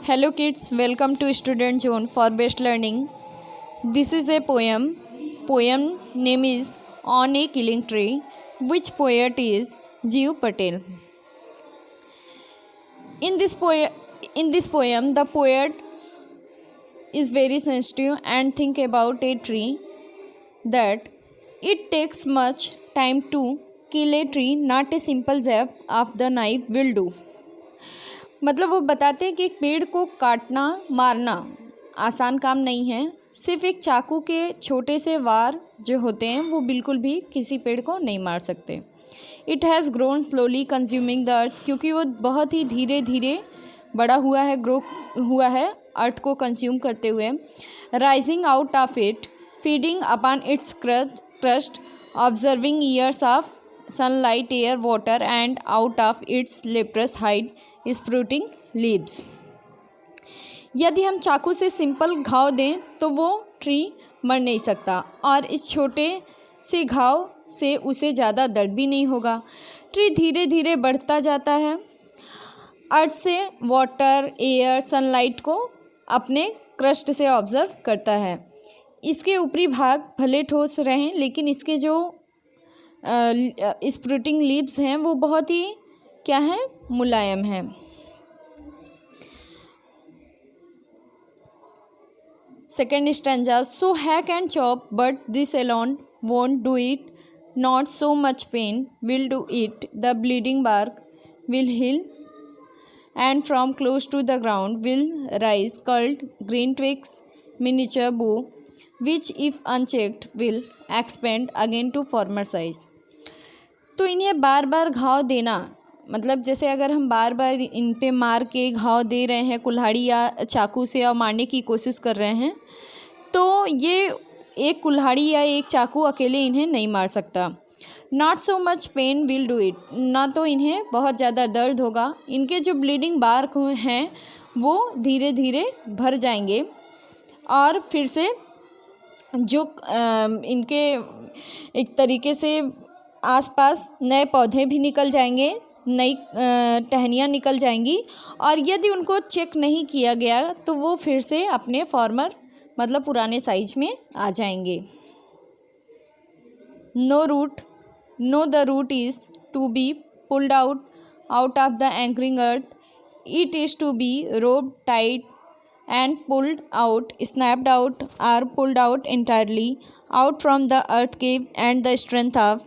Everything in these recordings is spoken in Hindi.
Hello kids, welcome to Student Zone for Best Learning. This is a poem. Poem name is On a Killing Tree, which poet is Jeev Patel. In this poem, the poet is very sensitive and think about a tree that it takes much time to kill a tree, not a simple zap of the knife will do. मतलब वो बताते हैं कि एक पेड़ को काटना मारना आसान काम नहीं है। सिर्फ एक चाकू के छोटे से वार जो होते हैं वो बिल्कुल भी किसी पेड़ को नहीं मार सकते। It has grown slowly consuming the earth, क्योंकि वो बहुत ही धीरे धीरे बड़ा हुआ है, ग्रो हुआ है अर्थ को कंज्यूम करते हुए। Rising out of it, feeding upon its crust, observing years of sunlight, air, water, and out of its leprous hide sprouting leaves. यदि हम चाकू से सिंपल घाव दें तो वो ट्री मर नहीं सकता, और इस छोटे से घाव से उसे ज़्यादा दर्द भी नहीं होगा। ट्री धीरे धीरे बढ़ता जाता है, अर्थ से वाटर, एयर, सनलाइट को अपने क्रस्ट से ऑब्जर्व करता है। इसके ऊपरी भाग भले ठोस रहें, लेकिन इसके जो स्प्रूटिंग लीव्स हैं वो बहुत ही क्या है, मुलायम है। Second stanza, so hack and chop but this alone won't do it, not so much pain will do it, the bleeding bark will heal and from close to the ground will rise curled green twigs, miniature bough which if unchecked will expand again to former size. तो इन्हें बार बार घाव देना, मतलब जैसे अगर हम बार बार इन पे मार के घाव दे रहे हैं कुल्हाड़ी या चाकू से और मारने की कोशिश कर रहे हैं, तो ये एक कुल्हाड़ी या एक चाकू अकेले इन्हें नहीं मार सकता। Not so much pain will do it, ना तो इन्हें बहुत ज़्यादा दर्द होगा। इनके जो ब्लीडिंग बार्क हैं वो धीरे धीरे भर जाएंगे, और फिर से जो इनके एक तरीके से आसपास नए पौधे भी निकल जाएंगे, नई टहनियाँ निकल जाएंगी, और यदि उनको चेक नहीं किया गया तो वो फिर से अपने फॉर्मर मतलब पुराने साइज में आ जाएंगे। No root, no the root is to be pulled out of the anchoring earth, it is to be roped tight and pulled out, snapped out, or pulled out entirely out from the earth cave, and the strength of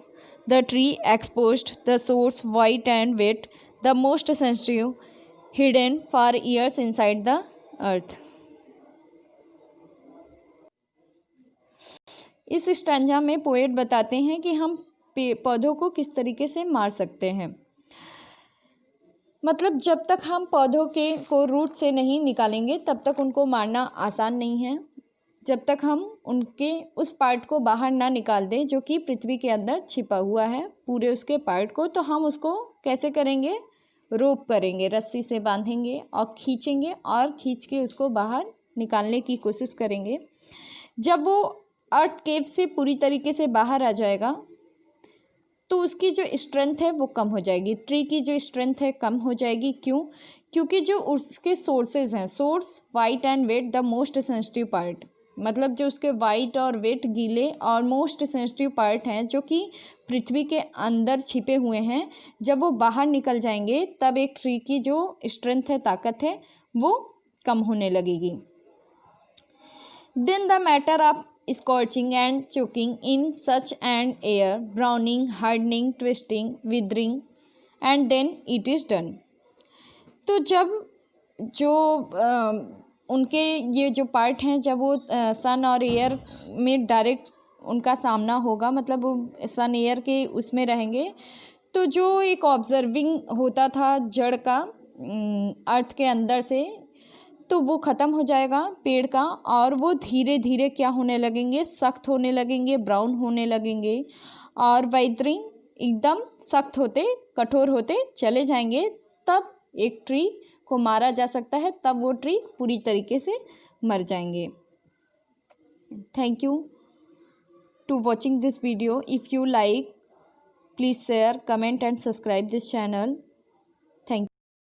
the tree exposed, the source white and wet, the most sensitive, hidden for years inside the earth. इस स्टैंजा में पोएट बताते हैं कि हम पौधों को किस तरीके से मार सकते हैं। मतलब जब तक हम पौधों को रूट से नहीं निकालेंगे तब तक उनको मारना आसान नहीं है। जब तक हम उनके उस पार्ट को बाहर ना निकाल दें जो कि पृथ्वी के अंदर छिपा हुआ है, पूरे उसके पार्ट को, तो हम उसको कैसे करेंगे, रोप करेंगे, रस्सी से बांधेंगे और खींचेंगे, और खींच के उसको बाहर निकालने की कोशिश करेंगे। जब वो अर्थ केव से पूरी तरीके से बाहर आ जाएगा तो उसकी जो स्ट्रेंथ है वो कम हो जाएगी, ट्री की जो स्ट्रेंथ है कम हो जाएगी। क्यों? क्योंकि जो उसके सोर्सेज हैं, source white and wet, the most sensitive part, मतलब जो उसके वाइट और वेट गीले और मोस्ट सेंसिटिव पार्ट हैं जो कि पृथ्वी के अंदर छिपे हुए हैं, जब वो बाहर निकल जाएंगे तब एक ट्री की जो स्ट्रेंथ है, ताकत है, वो कम होने लगेगी। Then the matter of scorching and choking in such an air, browning, hardening, twisting, withering, and then it is done. तो जब जो उनके ये जो पार्ट हैं, जब वो सन और एयर में डायरेक्ट उनका सामना होगा, मतलब वो सन एयर के उसमें रहेंगे, तो जो एक ऑब्जर्विंग होता था जड़ का अर्थ के अंदर से, तो वो ख़त्म हो जाएगा पेड़ का, और वो धीरे धीरे क्या होने लगेंगे, सख्त होने लगेंगे, ब्राउन होने लगेंगे, और वाइदरिंग एकदम सख्त होते, कठोर होते चले जाएंगे। तब एक ट्री को मारा जा सकता है, तब वो ट्री पूरी तरीके से मर जाएंगे। Thank you to watching this video. If you like, please share, comment and subscribe this channel.